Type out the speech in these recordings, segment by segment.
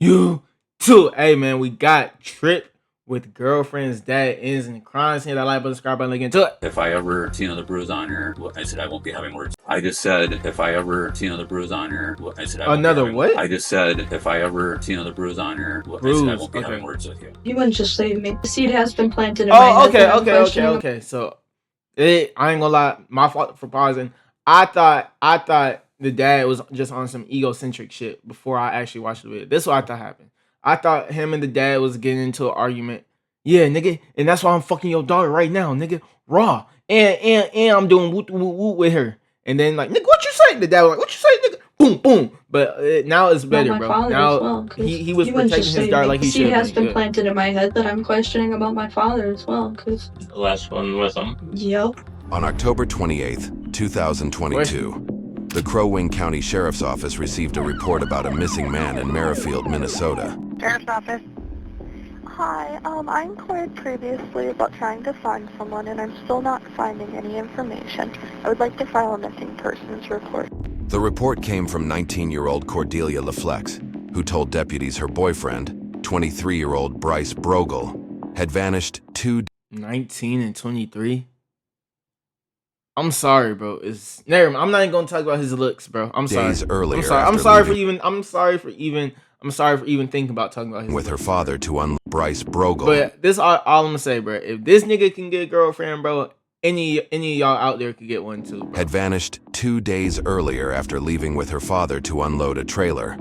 You too. Hey man, we got Trip with girlfriend's dad ends in crime. See that like button, subscribe button, link into it. If I ever see another bruise on her, I said I won't be having words. I just said if I ever see another bruise on her, I said I won't Another be having, what? I just said if I ever see another bruise on her, I said I won't be having words with you. You wouldn't just save me. The seed has been planted in my head. Okay. So I ain't gonna lie, my fault for pausing. I thought the dad was just on some egocentric shit before I actually watched the video. This is what I thought happened. I thought him and the dad was getting into an argument. Yeah, nigga, and that's why I'm fucking your daughter right now, nigga. Raw. And I'm doing woot woot woot with her. And then like, nigga, what you say? The dad was like, what you say, nigga? Boom, boom. But now it's better, bro. Now he was protecting his daughter like he should. The seed has been planted in my head that I'm questioning about my father as well. Cause the last one was him. Yep. On October 28th, 2022, the Crow Wing County Sheriff's Office received a report about a missing man in Merrifield, Minnesota. Sheriff's Office. Hi, I inquired previously about trying to find someone and I'm still not finding any information. I would like to file a missing persons report. The report came from 19-year-old Cordelia LaFlex, who told deputies her boyfriend, 23-year-old Bryce Brogel, had vanished 19 and 23? I'm sorry, bro. I'm not even gonna talk about his looks, bro. I'm sorry. Days earlier. I'm sorry for even thinking about talking about his with looks, her father to Bryce Brogel. But this all I'm gonna say, bro. If this nigga can get a girlfriend, bro, any of y'all out there could get one too, bro. Had vanished 2 days earlier after leaving with her father to unload a trailer.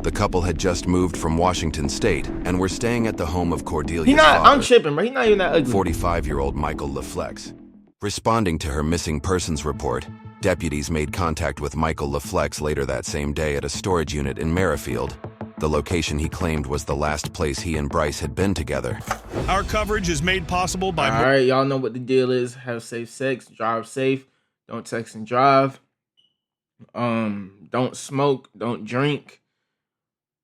The couple had just moved from Washington State and were staying at the home of Cordelia's father. I'm tripping, bro. He's not even that ugly. 45-year-old Michael LaFlex. Responding to her missing persons report, deputies made contact with Michael LaFlex later that same day at a storage unit in Merrifield, the location he claimed was the last place he and Bryce had been together. Our coverage is made possible by... All right, y'all know what the deal is. Have safe sex, drive safe, don't text and drive. Don't smoke, don't drink.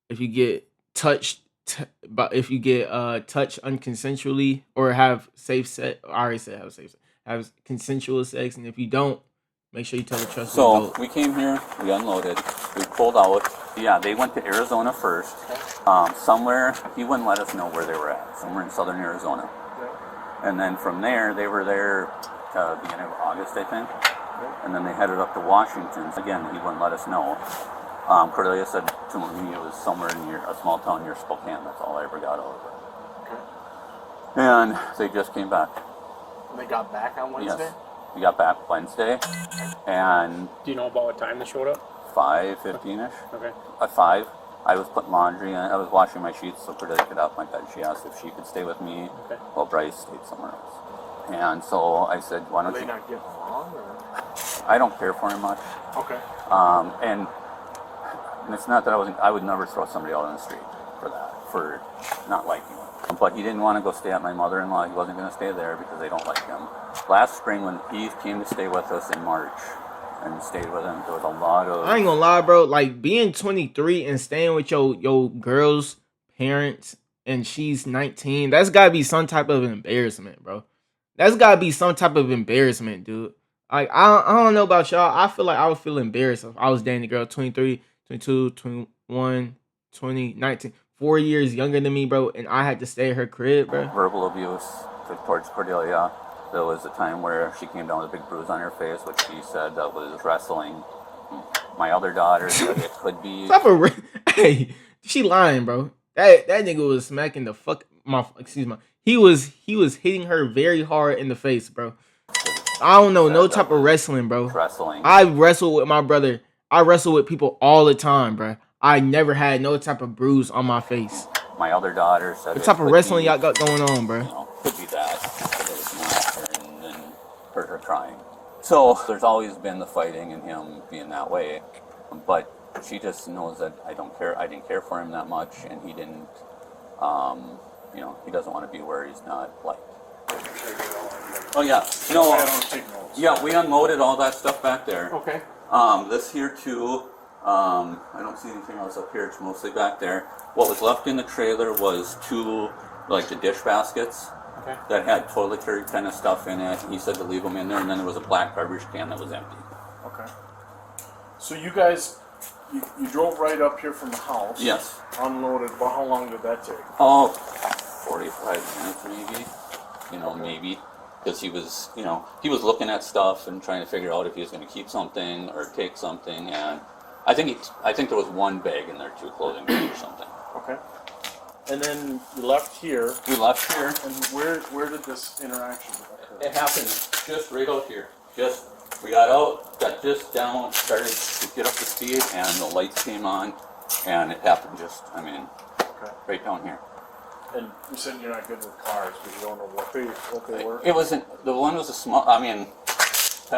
If you get touched, touched unconsensually or have safe sex, I already said have safe sex. Have consensual sex, and if you don't, make sure you tell the trusted adult. We came here, we unloaded, we pulled out. Yeah, they went to Arizona first. Somewhere, he wouldn't let us know where they were at. Somewhere in southern Arizona. And then from there, they were there beginning of August, I think. And then they headed up to Washington. Again, he wouldn't let us know. Cordelia said to me it was somewhere near a small town near Spokane. That's all I ever got out of it. And they just came back. They got back on Wednesday? Yes. We got back Wednesday, and... Do you know about what time they showed up? 5:15ish. Okay. At 5, I was putting laundry and I was washing my sheets so Cordelia could out my bed. She asked if she could stay with me while Bryce stayed somewhere else. And so I said, why don't you... Are they not getting along, or...? I don't care for him much. Okay. And it's not that I would never throw somebody out on the street for that, for not liking him. But he didn't want to go stay at my mother-in-law. He wasn't going to stay there because they don't like him. Last spring, when he came to stay with us in March and stayed with him, there was a lot of... I ain't gonna lie, bro. Like, being 23 and staying with your girl's parents and she's 19, that's gotta be some type of embarrassment, bro. That's gotta be some type of embarrassment, dude. Like, I don't know about y'all. I feel like I would feel embarrassed if I was dating a girl 23, 22, 21, 20, 19... 4 years younger than me, bro, and I had to stay at her crib, bro. Verbal abuse towards Cordelia. There was a time where she came down with a big bruise on her face, which she said that was wrestling. My other daughter said it could be... Hey, she lying, bro. That nigga was smacking the fuck... He was hitting her very hard in the face, bro. I don't know, no type of wrestling, bro. Wrestling. I wrestle with my brother. I wrestle with people all the time, bro. I never had no type of bruise on my face. My other daughter said... What type of wrestling y'all got going on, bro? You know, could be that. But it was not, and then hurt her crying. So there's always been the fighting and him being that way. But she just knows that I don't care. I didn't care for him that much, and he didn't... you know, he doesn't want to be where he's not liked. Oh, yeah. No, yeah, we unloaded all that stuff back there. Okay. This here, too... I don't see anything else up here. It's mostly back there. What was left in the trailer was 2, like, the dish baskets that had toiletry kind of stuff in it. He said to leave them in there, and then there was a black garbage can that was empty. Okay. So you guys you drove right up here from the house. Yes. Unloaded. Well, how long did that take? Oh, 45 minutes maybe. You know, maybe. Because he was, you know, he was looking at stuff and trying to figure out if he was going to keep something or take something. And I think there was one bag in there too, clothing bag or something. Okay. And then you left here. We left here. And where did this interaction occur? It happened just right out here. We got out, got just down, started to get up to speed, and the lights came on, and it happened just, right down here. And you said you're not good with cars because you don't know what they were? It wasn't, the one was a small, kind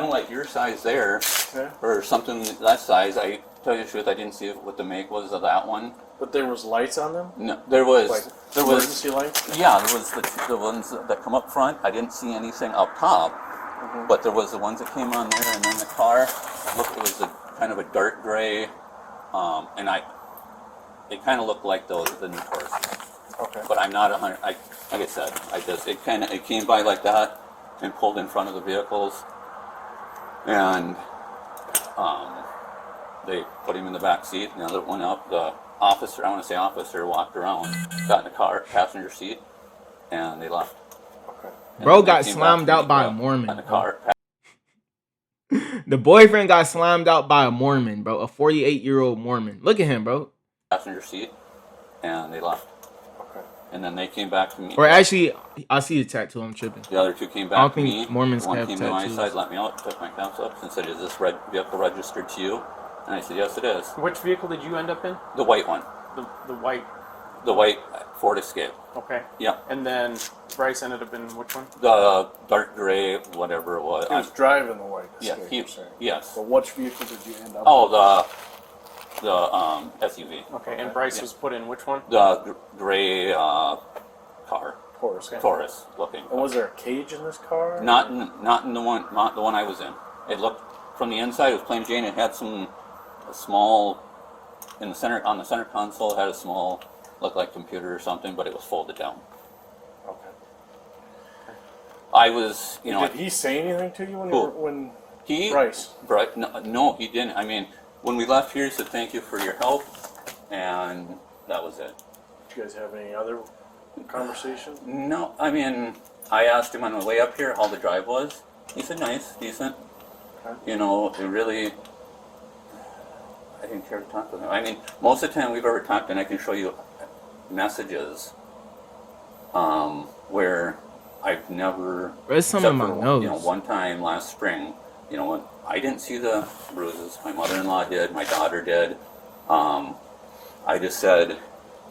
of like your size there, Okay. or something that size. I tell you the truth, I didn't see what the make was of that one. But there was lights on them? No, there was emergency lights? Yeah, there was the ones that come up front. I didn't see anything up top, but there was the ones that came on there, and then the car looked. It was kind of a dark gray, and it kind of looked like the new Taurus. Okay. But I'm not 100. Like I said, it came by like that and pulled in front of the vehicles, and they put him in the back seat, and the other one up. The officer walked around, got in the car, passenger seat, and they left. Okay. And Bro then they got came slammed back to out me, by a in Mormon. the car. The boyfriend got slammed out by a Mormon, bro. A 48-year-old Mormon. Look at him, bro. Passenger seat, and they left. Okay. And then they came back to me. Or actually, I see the tattoo. I'm tripping. The other two came I don't back to me. think Mormons One have came to my tattoos. side, let me out, took my caps up, and said, "Is this vehicle registered to you?" And I said, "Yes, it is." Which vehicle did you end up in? The white one. The white. The white Ford Escape. Okay. Yeah. And then Bryce ended up in which one? The dark gray, whatever it was. He was driving the white Yeah, Escape, he- you're saying. yes. But which vehicle did you end up Oh, the SUV. Okay, and Bryce Yeah. was put in which one? The gray car. Taurus. Taurus looking. And was there a cage in this car? Not in the one I was in. It looked from the inside. It was plain Jane. It had a small in the center on the center console. It had a small looked like computer or something, but it was folded down. Okay. I was, Did he say anything to you when he Bryce? No, he didn't. I mean, when we left here, he said thank you for your help, and that was it. Did you guys have any other conversation? No, I mean, I asked him on the way up here how the drive was. He said nice, decent. Okay. It really. I didn't care to talk with him. I mean, most of the time we've ever talked, and I can show you messages where I've never. There's some except in my for, nose. One time last spring, when I didn't see the bruises. My mother-in-law did. My daughter did. I just said,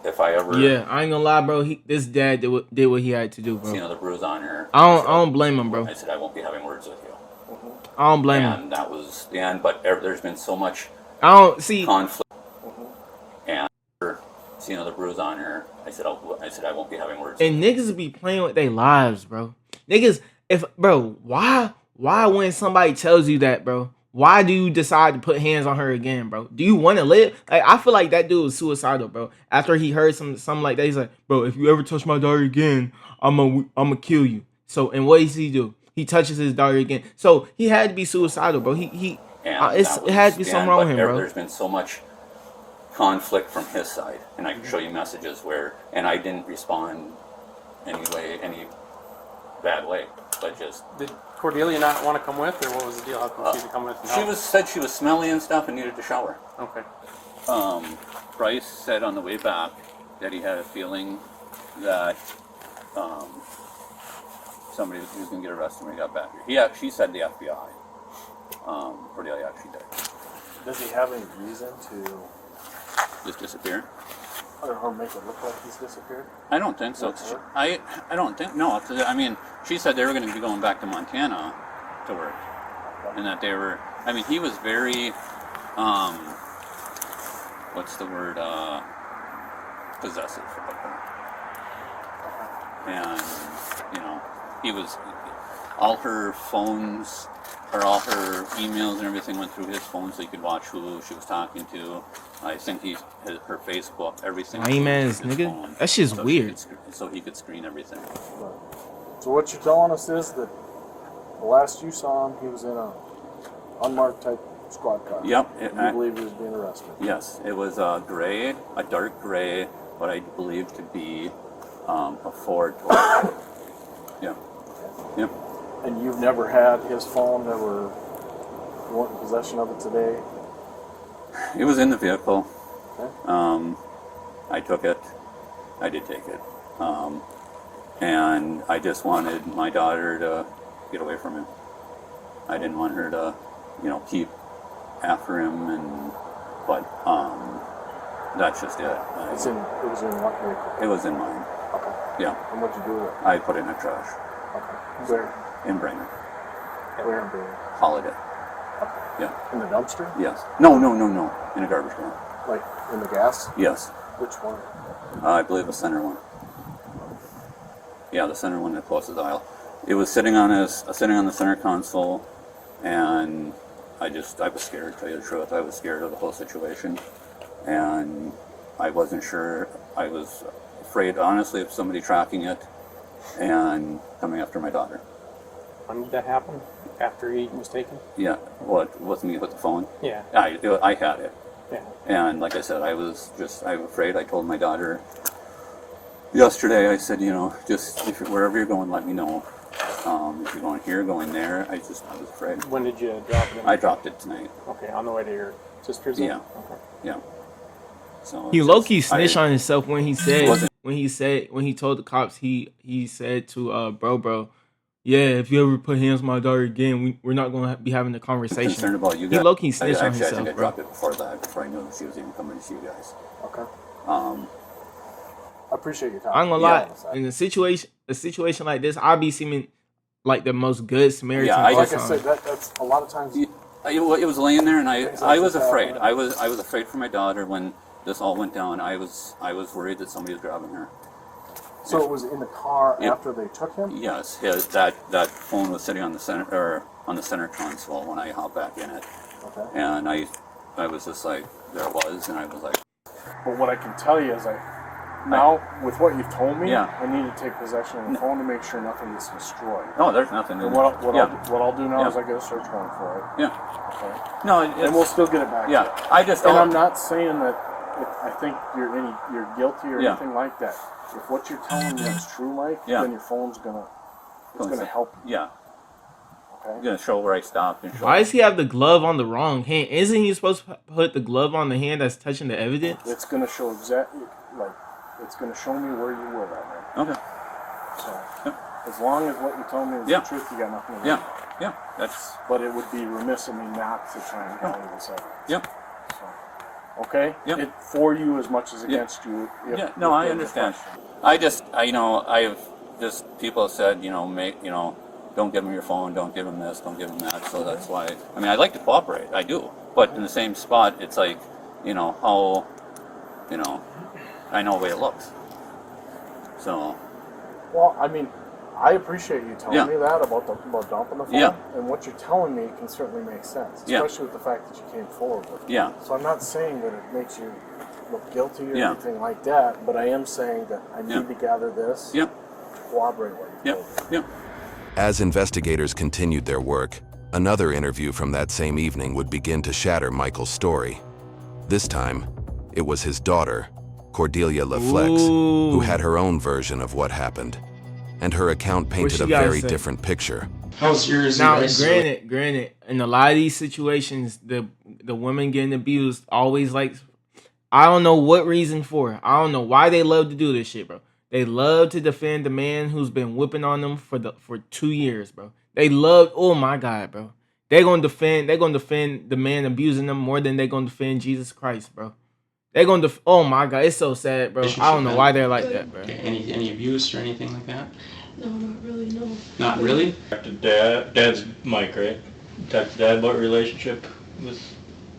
if I ever. Yeah, I ain't gonna lie, bro. This dad did what he had to do, bro. The bruise on her. I don't blame him, bro. I said I won't be having words with you. I don't blame him. And that was the end. But there's been so much I don't see. conflict, and seeing the bruise on her, I said I won't be having words. And niggas be playing with their lives, bro. Niggas, why when somebody tells you that, bro? Why do you decide to put hands on her again, bro? Do you want to live? Like, I feel like that dude was suicidal, bro. After he heard something like that, he's like, bro, if you ever touch my daughter again, I'ma kill you. So, and what does he do? He touches his daughter again. So he had to be suicidal, bro. It had to be something wrong with him, bro. There's been so much conflict from his side, and I can show you messages and I didn't respond any bad way, but just. Did Cordelia not want to come with, or what was the deal? How come she didn't come with? and help? Said she was smelly and stuff and needed to shower. Okay. Bryce said on the way back that he had a feeling that somebody was going to get arrested when he got back here. She said the FBI. Cordelia actually did. Does he have any reason to Just disappear? or make it look like he's disappeared? I don't think so. That's her? I don't think, no. I mean, she said they were going to be going back to Montana to work. And that they were, I mean, he was very, what's the word, possessive of her. And, he was, all her phones, or all her emails and everything went through his phone so he could watch who she was talking to. I think her Facebook, everything. Lame ass went through his nigga. phone That shit's so weird. so he could screen everything. So what you're telling us is that the last you saw him, he was in a unmarked type squad car. Yep. You believe he was being arrested? Yes, it was a dark gray, what I believe to be a Ford Toyota. Yeah. Yep. And you've never had his phone, never weren't in possession of it today? It was in the vehicle. Okay. I took it. I did take it. And I just wanted my daughter to get away from him. I didn't want her to, keep after him, but that's just it. It was in what vehicle? It was in mine. Okay. Yeah. And what'd you do with it? I put it in the trash. Okay. Where? In Brainerd. Where in Brainerd? Holiday. Yeah. In the dumpster? Yes. No. In a garbage can. Like in the gas? Yes. Which one? I believe the center one. Yeah, the center one, the closest aisle. It was sitting on the center console, and I was scared, to tell you the truth. I was scared of the whole situation, and I wasn't sure. I was afraid, honestly, of somebody tracking it and coming after my daughter. When did that happen? After he was taken? Yeah, what, with me with the phone? Yeah. I had it. Yeah. And like I said, I was afraid. I told my daughter yesterday, I said, just wherever you're going, let me know. If you're going here, going there, I was afraid. When did you drop it? I dropped it tonight. Okay, on the way to your sister's? Yeah. Okay. Yeah. So He low key snitched on himself when he Wasn't- when he told the cops he said to bro, yeah, if you ever put hands on my daughter again, we're not gonna be having a conversation. concerned about you He guys. low key snitched on Actually, I think himself, I bro. dropped it before I knew she was even coming to see you guys. Okay. I I appreciate your time. I ain't gonna Yeah. lie. In a situation like this, I'll be seeming like the most good Samaritan. Yeah, I all Like I time. said, that's a lot of times. It was laying there, and Things I like was that afraid. happen. I was afraid for my daughter when this all went down. I was worried that somebody was grabbing her. So it was in the car Yep. after they took him? Yes, that phone was sitting on the center console when I hopped back in it, Okay. and I was just like, there it was, and I was like, But what I can tell you is now, with what you've told me, Yeah. I need to take possession of the phone to make sure nothing gets destroyed. no, there's nothing. And In what yeah. I'll do now Yeah. is I get a search warrant for it. Yeah. Okay. No, And we'll still get it back. yeah. To you. I just And I'm don't. not saying that I think you're guilty or Yeah. anything like that. If what you're telling me is true, Mike, Yeah. then your phone's gonna help you. Yeah, Okay. I'm gonna show where I stopped and show. Why does he have the glove on the wrong hand? Isn't he supposed to put the glove on the hand that's touching the evidence? It's gonna show exactly it's gonna show me where you were that night. Okay. So as long as what you told me is Yeah. the truth, you got nothing to do. Yeah. Yeah. That's. But it would be remiss of me not to try and tell you this evidence. Yep. So, okay? Yep. It for you as much as against you. Yeah. No, I understand. I've just people have said, don't give him your phone, don't give him this, don't give him that. So that's why. I mean, I like to cooperate. I do. But in the same spot, it's like, how, I know the way it looks. So. Well, I mean, I appreciate you telling Yeah. me that about dumping the phone. Yeah. And what you're telling me can certainly make sense, Yeah. especially with the fact that you came forward with it. Yeah. So I'm not saying that it makes you look guilty or Yeah. anything like that, but I am saying that I need Yeah. to gather this Yep. to corroborate what you Yep. told me. Yep. As investigators continued their work, another interview from that same evening would begin to shatter Michael's story. This time, it was his daughter, Cordelia LaFlex, who Ooh. had her own version of what happened. And her account painted she a gotta very say? different picture. How's yours? Now, guys? granted, in a lot of these situations, the women getting abused always like, I don't know what reason for it. I don't know why they love to do this shit, bro. They love to defend the man who's been whipping on them for 2 years, bro. They love, oh my God, bro. They're gonna defend the man abusing them more than they're gonna defend Jesus Christ, bro. They're gonna oh my God, it's so sad, bro. I don't know why they're like that, bro. Okay, any abuse or anything like that? No, not really, no. Not really? Talk to Dad's Mike, right? Talk to Dad about your relationship with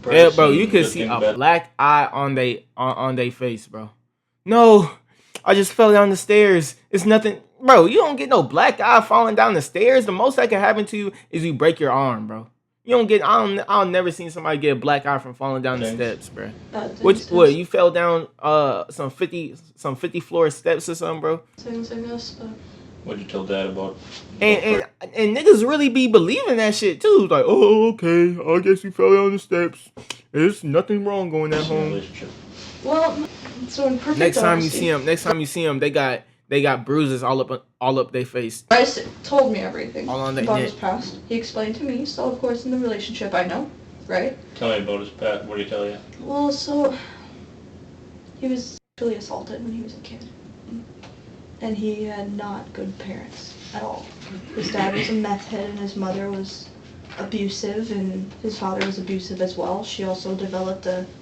Yeah, Bryce bro, and you could the see thing a about- black eye on they face, bro. No, I just fell down the stairs. It's nothing, bro. You don't get no black eye falling down the stairs. The most that can happen to you is you break your arm, bro. You don't get. I'll never seen somebody get a black eye from falling down the Thanks. steps, bro. That What? You fell down some 50 floor steps or something, bro? Things, I guess, but What'd you tell Dad about? And niggas really be believing that shit too. Like, oh, okay, I guess you fell down the steps. There's nothing wrong going at home. Relationship. Well, so in perfect Next time honesty, you see them, they got bruises all up their face. Bryce told me everything All on the about neck. his past. He explained to me, so of course in the relationship I know, right? Tell me about his past. What did he tell you? Well, so he was sexually assaulted when he was a kid. And he had not good parents at all. His dad was a meth head and his mother was abusive and his father was abusive as well. She also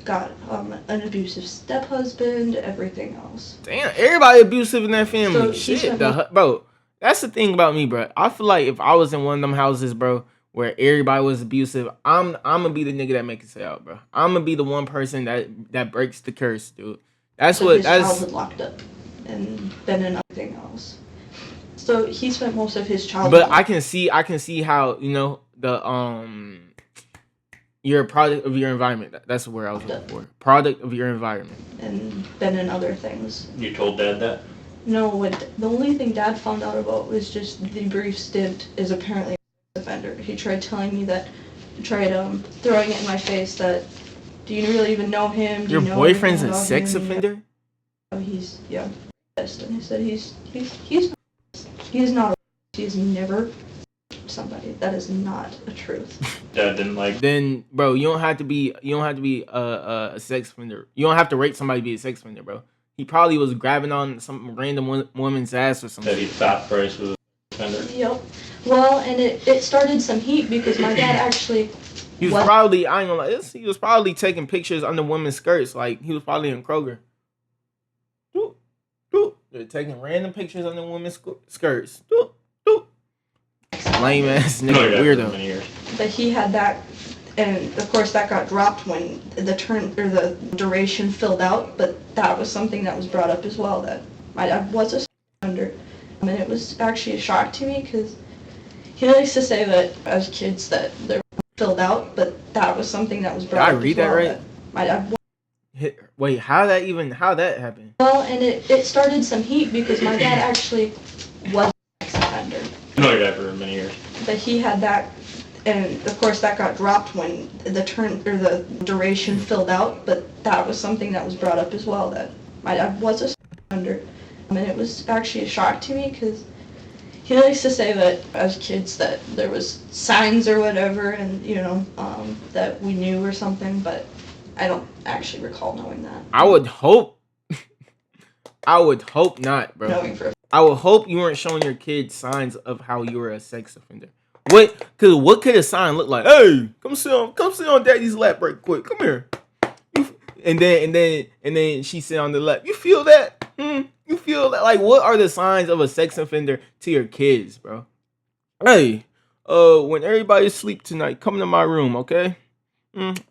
got an abusive step-husband, everything else. Damn, everybody abusive in that family. So, Shit, bro. That's the thing about me, bro. I feel like if I was in one of them houses, bro, where everybody was abusive, I'm gonna be the nigga that make it stay out, bro. I'm gonna be the one person that breaks the curse, dude. That's His that's childhood locked up and then in everything else. So he spent most of his childhood. But I can see how, you know, you're a product of your environment. That's where I was looking for. Product of your environment. And then in other things. You told Dad that? No, the only thing Dad found out about was just the brief stint as apparently a offender. He tried telling me that, throwing it in my face that, do you really even know him? Do Your you know boyfriend's a anything about sex him? offender? Oh, he's pissed, and he said he's not. He's never somebody. That is not a truth. Dad didn't like. Then, bro, you don't have to be a sex offender. You don't have to rate somebody to be a sex offender, bro. He probably was grabbing on some random woman's ass or something. That he thought Bryce was a offender. Yep. Well, and it started some heat because my dad actually. He was probably, I ain't gonna lie, he was probably taking pictures under women's skirts. Like, he was probably in Kroger. They're taking random pictures under women's skirts. Lame ass nigga, weirdo. But he had that, and of course that got dropped when the duration filled out. But that was something that was brought up as well. That my dad was a offender, and it was actually a shock to me because he likes to say that as kids that they're filled out, but that was something that was brought up. Did I read that right? My dad. Wait, how that happened? Well, and it started some heat because my dad actually was a sex offender. I know your dad for many years. But he had that, and of course that got dropped when the duration filled out. But that was something that was brought up as well. That my dad was a sex offender, and it was actually a shock to me because he likes to say that as kids that there was signs or whatever, and that we knew or something, but I don't actually recall knowing that. I would hope not, bro. I would hope you weren't showing your kids signs of how you were a sex offender. What could a sign look like? Hey, come sit on daddy's lap right quick. Come here. And then she sit on the lap. You feel that? You feel that? Like, what are the signs of a sex offender to your kids, bro? Hey, when everybody sleep tonight, come to my room, okay?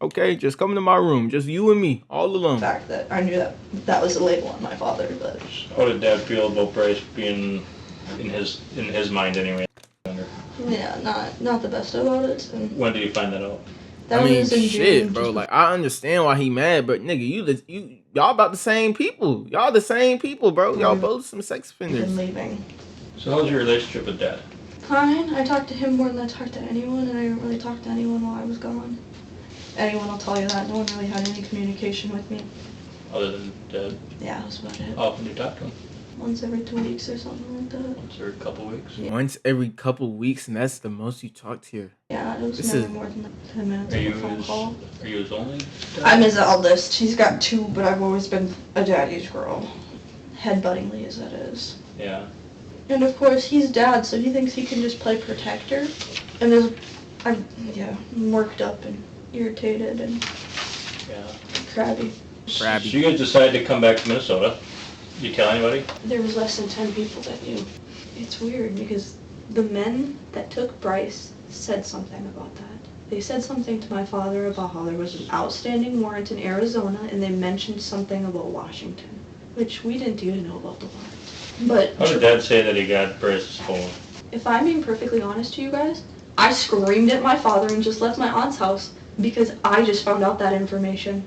Okay, just come to my room. Just you and me, all alone. The fact that I knew that was a label on my father, but How did Dad feel about Bryce being in his mind anyway? yeah, not the best about it. And When did you find that out? that was in June, bro. Like, I understand why he mad, but nigga, y'all about the same people. Y'all the same people, bro. Y'all both some sex offenders. been leaving. So how's your relationship with Dad? Fine. I talked to him more than I talked to anyone, and I didn't really talk to anyone while I was gone. Anyone will tell you that. No one really had any communication with me. Other than Dad? Yeah, that's about it. How often do you talk to him? Once every 2 weeks or something like that. Once every couple weeks? Yeah. Once every couple weeks, and that's the most you talk to your. Yeah, it was This never is- more than 10 minutes Are of you a phone call. his only dad? I'm his eldest. He's got 2, but I've always been a daddy's girl. Headbuttingly as that is. Yeah. And of course, he's dad, so he thinks he can just play protector. And I'm worked up and irritated and Yeah. crabby. Crabby. So you guys decided to come back to Minnesota. Did you tell anybody? There was less than 10 people that knew. It's weird because the men that took Bryce said something about that. They said something to my father about how there was an outstanding warrant in Arizona, and they mentioned something about Washington, which we didn't even know about the warrant. But How did Dad say that he got Bryce's phone? if I'm being perfectly honest to you guys, I screamed at my father and just left my aunt's house because I just found out that information.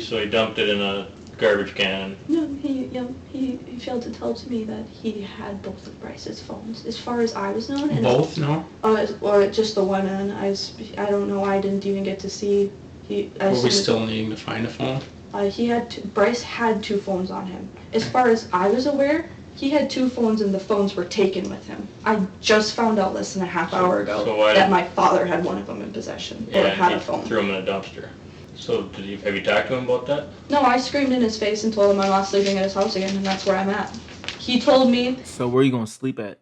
So he dumped it in a garbage can. No, he failed to tell to me that he had both of Bryce's phones, as far as I was known. And Both? No? or just the one, and I don't know. I didn't even get to see. Were we still needing to find a phone? Bryce had 2 phones on him. As far as I was aware, he had 2 phones and the phones were taken with him. I just found out less than a half hour ago that my father had one of them in possession, or had a phone. Threw him in a dumpster. So have you talked to him about that? No, I screamed in his face and told him I'm not sleeping at his house again, and that's where I'm at. He told me... So where are you gonna sleep at?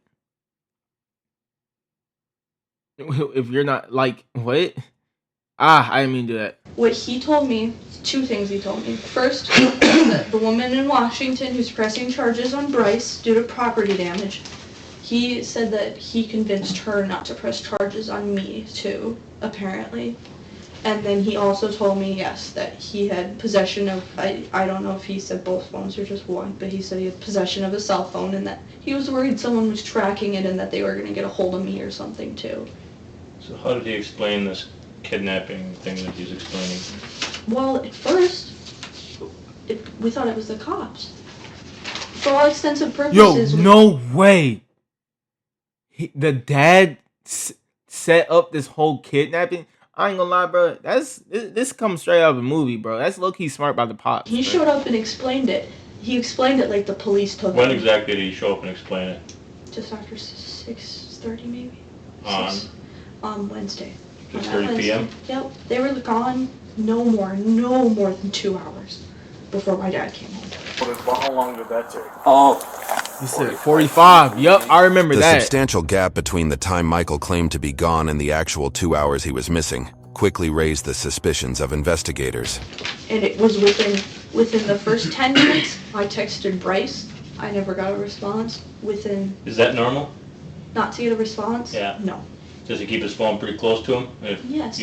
If you're not, like, what? I didn't mean to do that. What he told me, 2 things he told me. First, that the woman in Washington who's pressing charges on Bryce due to property damage, he said that he convinced her not to press charges on me, too, apparently. And then he also told me, yes, that he had possession of, I don't know if he said both phones or just one, but he said he had possession of a cell phone and that he was worried someone was tracking it and that they were going to get a hold of me or something, too. So how did he explain this kidnapping thing that he's explaining? Well, at first, we thought it was the cops. For all extensive purposes... Yo, no way! The dad set up this whole kidnapping? I ain't gonna lie, bro. This comes straight out of a movie, bro. That's low-key smart by the pops. He showed up and explained it. He explained it like the police took When him. exactly did he show up and explain it? Just after 6:30, maybe. On Wednesday. 6:30 p.m.? Yep. They were gone no more than 2 hours before my dad came home. How long did that take? Oh, You said 45. Yup, I remember The that. substantial gap between the time Michael claimed to be gone and the actual 2 hours he was missing quickly raised the suspicions of investigators. And it was within the first 10 minutes, I texted Bryce. I never got a response. Is that normal? Not to get a response? Yeah. No. Does he keep his phone pretty close to him? Yes.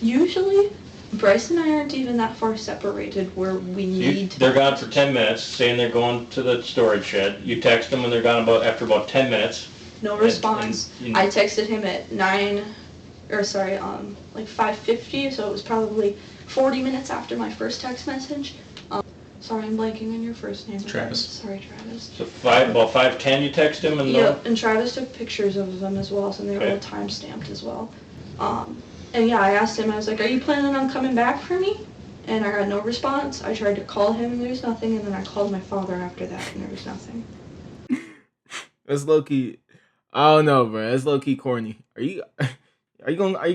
Usually, Bryce and I aren't even that far separated where we need to... They're gone for 10 minutes, saying they're going to the storage shed. You text them and they're gone after about 10 minutes. No response. I texted him at 5:50, so it was probably 40 minutes after my first text message. Sorry, I'm blanking on your first name. Travis. Sorry, Travis. So about 5:10 you text him and Yep, and Travis took pictures of them as well, so they were all time-stamped as well. And yeah, I asked him, I was like, are you planning on coming back for me? And I got no response. I tried to call him and there was nothing, and then I called my father after that and there was nothing. That's low-key. I don't know, bro. That's low-key corny. Are you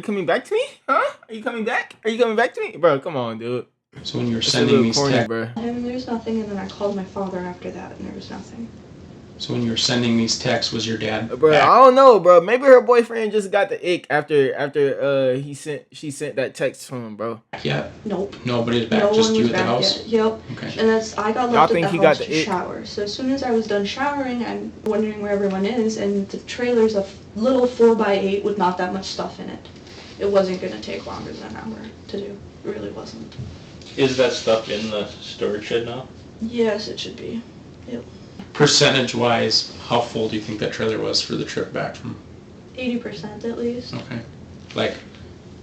coming back to me? Huh? Are you coming back? Are you coming back to me? Bro, come on, dude. So when you were sending these texts, And there was nothing, and then I called my father after that and there was nothing. so when you were sending these texts, was your dad Bro, back? I don't know, bro. Maybe her boyfriend just got the ick after she sent that text to him, bro. yet? Nope. Nobody's back, No just one you was at the back house? yet. Yep. Okay. And I got Y'all left think at he the got house the to it? shower. So as soon as I was done showering, I'm wondering where everyone is, and the trailer's a little 4x8 with not that much stuff in it. It wasn't going to take longer than an hour to do. It really wasn't. Is that stuff in the storage shed now? Yes, it should be. Yep. Percentage-wise, how full do you think that trailer was for the trip back from? 80% at least. Okay. Like,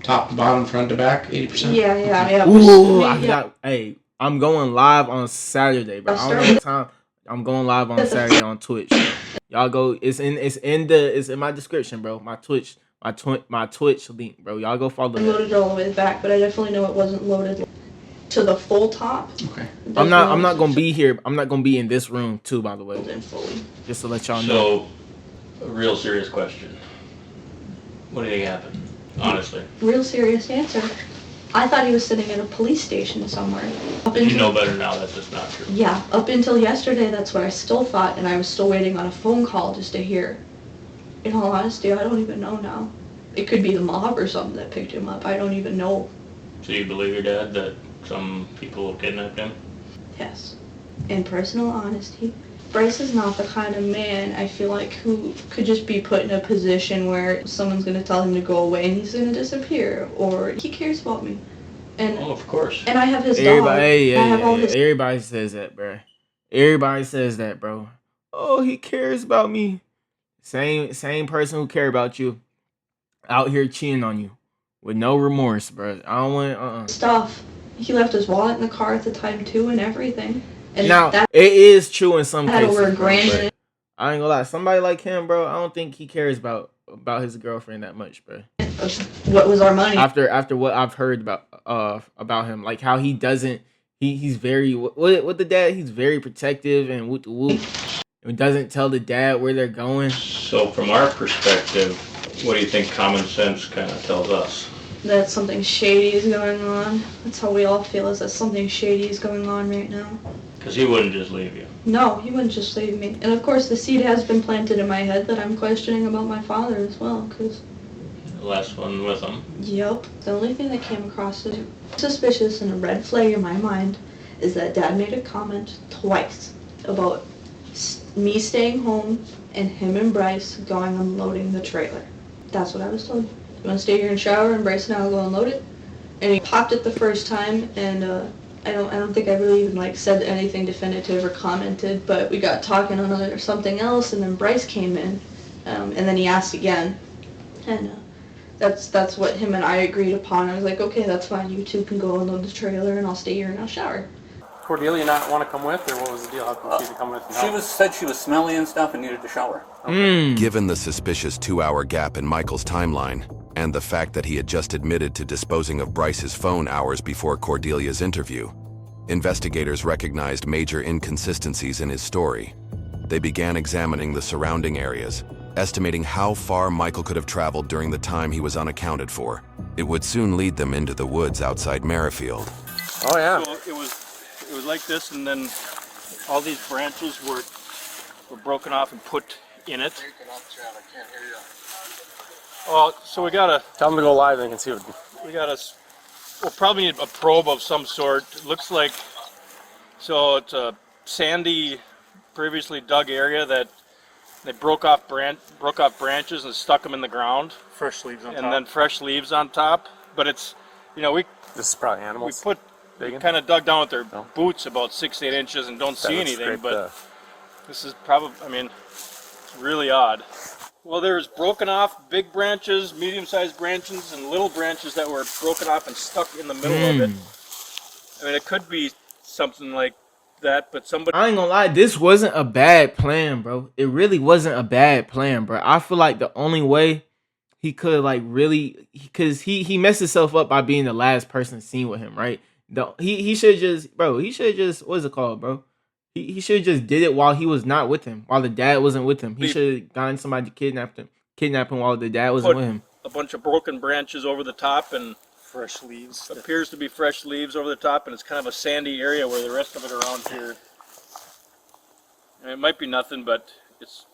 top to bottom, front to back, 80%? Yeah. Ooh, Yeah. hey, I'm going live on Saturday, bro. I don't know what time. I'm going live on Saturday on Twitch. Y'all go. It's in my description, bro. My Twitch link, bro. Y'all go follow I that. loaded it all the way back, but I definitely know it wasn't loaded to the full top. Okay. I'm not gonna be here. I'm not gonna be in this room too, by the way. Fully. Just to let y'all know. So, a real serious question. What do you think happened? Honestly. Real serious answer. I thought he was sitting at a police station somewhere. You know better now that that's not true. Yeah, up until yesterday, that's what I still thought, and I was still waiting on a phone call just to hear. In all honesty, I don't even know now. It could be the mob or something that picked him up. I don't even know. So you believe your dad that some people kidnapped him? Yes. In personal honesty, Bryce is not the kind of man, I feel like, who could just be put in a position where someone's going to tell him to go away and he's going to disappear, or he cares about me. And Oh, of course. and I have his dog. Everybody, I have all his... everybody says that, bro. Everybody says that, bro. Oh, he cares about me. Same person who care about you, out here cheating on you with no remorse, bro. I don't want stuff. He left his wallet in the car at the time too and everything. And Now that it is true in some had cases. over a bro, grand but in it. I ain't gonna lie. Somebody like him, bro. I don't think he cares about his girlfriend that much, bro. What was our money? After what I've heard about him, like how he doesn't. He's very what the dad. He's very protective and whoop the whoop. And doesn't tell the dad where they're going. So from our perspective, what do you think common sense kind of tells us? That something shady is going on. That's how we all feel, is that something shady is going on right now. Because he wouldn't just leave you. No, he wouldn't just leave me. And of course the seed has been planted in my head that I'm questioning about my father as well, because... The last one with him. Yep. The only thing that came across as suspicious and a red flag in my mind is that Dad made a comment twice about me staying home and him and Bryce going unloading the trailer. That's what I was told. You want to stay here and shower, and Bryce and I will go unload it? And he popped it the first time, and I don't think I really even said anything definitive or commented, but we got talking on something else, and then Bryce came in, and then he asked again, and that's what him and I agreed upon. I was like, okay, that's fine. You two can go unload the trailer, and I'll stay here and I'll shower. Cordelia not want to come with, or what was the deal? How come she didn't come with? Said she was smelly and stuff and needed to shower. Given the suspicious 2-hour gap in Michael's timeline, and the fact that he had just admitted to disposing of Bryce's phone hours before Cordelia's interview, investigators recognized major inconsistencies in his story. They began examining the surrounding areas, estimating how far Michael could have traveled during the time he was unaccounted for. It would soon lead them into the woods outside Merrifield. Oh yeah. So it was like this, and then all these branches were broken off and put in it. Oh, so we gotta Tell them to go live and they can see what. we'll probably need a probe of some sort. It looks like, so it's a sandy, previously dug area that they broke off branches and stuck them in the ground, Fresh leaves on top. and then fresh leaves on top. But it's, we This is probably animals. we kind of dug down with their boots about 6-8 inches and don't see anything. But this is probably, it's really odd. Well, there's broken off big branches, medium-sized branches, and little branches that were broken off and stuck in the middle of it. It could be something like that, but somebody... I ain't gonna lie, this wasn't a bad plan, bro. It really wasn't a bad plan, bro. I feel like the only way he could really, because he messed himself up by being the last person seen with him, right? He should just, what's it called, bro? He should have just did it while he was not with him, while the dad wasn't with him. He should have gotten somebody to kidnap him while the dad wasn't with him. A bunch of broken branches over the top and fresh leaves. appears to be fresh leaves over the top, and it's kind of a sandy area where the rest of it around here. It might be nothing, but it's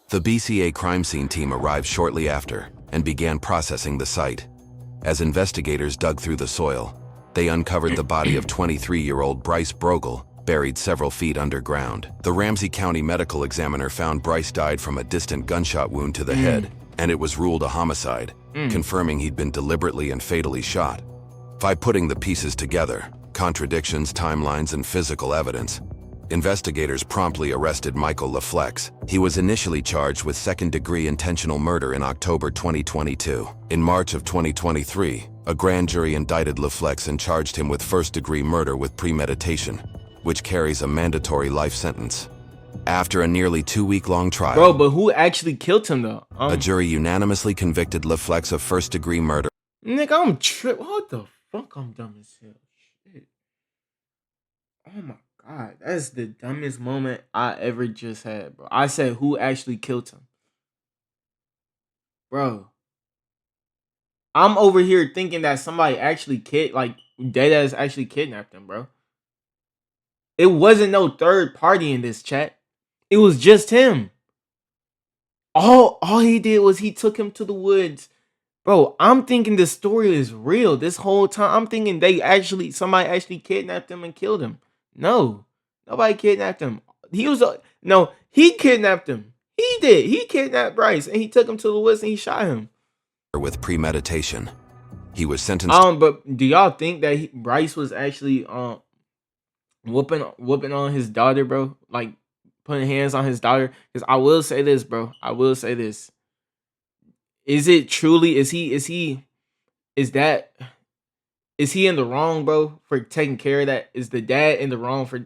The BCA crime scene team arrived shortly after and began processing the site. As investigators dug through the soil, they uncovered the body of 23-year-old Bryce Brogel, buried several feet underground. The Ramsey County medical examiner found Bryce died from a distant gunshot wound to the head, and it was ruled a homicide, confirming he'd been deliberately and fatally shot. By putting the pieces together, contradictions, timelines, and physical evidence, investigators promptly arrested Michael LaFlex. He was initially charged with second-degree intentional murder in October 2022. In March of 2023, a grand jury indicted LaFlex and charged him with first-degree murder with premeditation, which carries a mandatory life sentence. After a nearly 2-week-long trial, Bro, but who actually killed him though? a jury unanimously convicted LaFlex of first-degree murder. Nigga, I'm tripping. What the fuck? I'm dumb as hell. Shit. Oh my god, that's the dumbest moment I ever just had, bro. I said, who actually killed him? Bro. I'm over here thinking that somebody actually deadass actually kidnapped him, bro. It wasn't no third party in this chat. It was just him. All he did was he took him to the woods. Bro, I'm thinking the story is real this whole time. I'm thinking somebody actually kidnapped him and killed him. No, nobody kidnapped him. He kidnapped him. He did. He kidnapped Bryce and he took him to the woods and he shot him. With premeditation. He was sentenced. But do y'all think that Bryce was actually whooping on his daughter, bro? Like putting hands on his daughter? Because I will say this, bro. I will say this. Is it truly? Is that is he in the wrong, bro, for taking care of that? Is the dad in the wrong for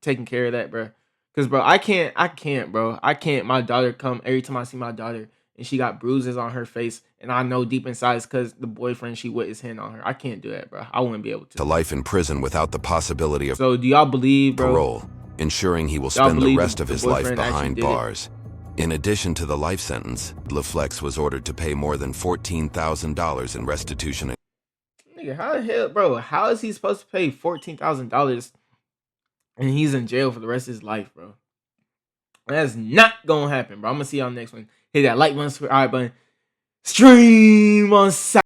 taking care of that, bro? Because, bro, I can't, bro. I can't. My daughter come every time I see my daughter and she got bruises on her face, and I know deep inside it's because the boyfriend she with his hand on her. I can't do that, bro. I wouldn't be able to. To life in prison without the possibility of So, do y'all believe, bro? parole, ensuring he will Y'all spend the believe rest of the his life boyfriend actually behind did it? bars. In addition to the life sentence, LaFlex was ordered to pay more than $14,000 in restitution. Nigga, how the hell, bro? How is he supposed to pay $14,000 and he's in jail for the rest of his life, bro? That's not gonna happen, bro. I'm gonna see y'all next one. Hit that like button, subscribe button, stream on.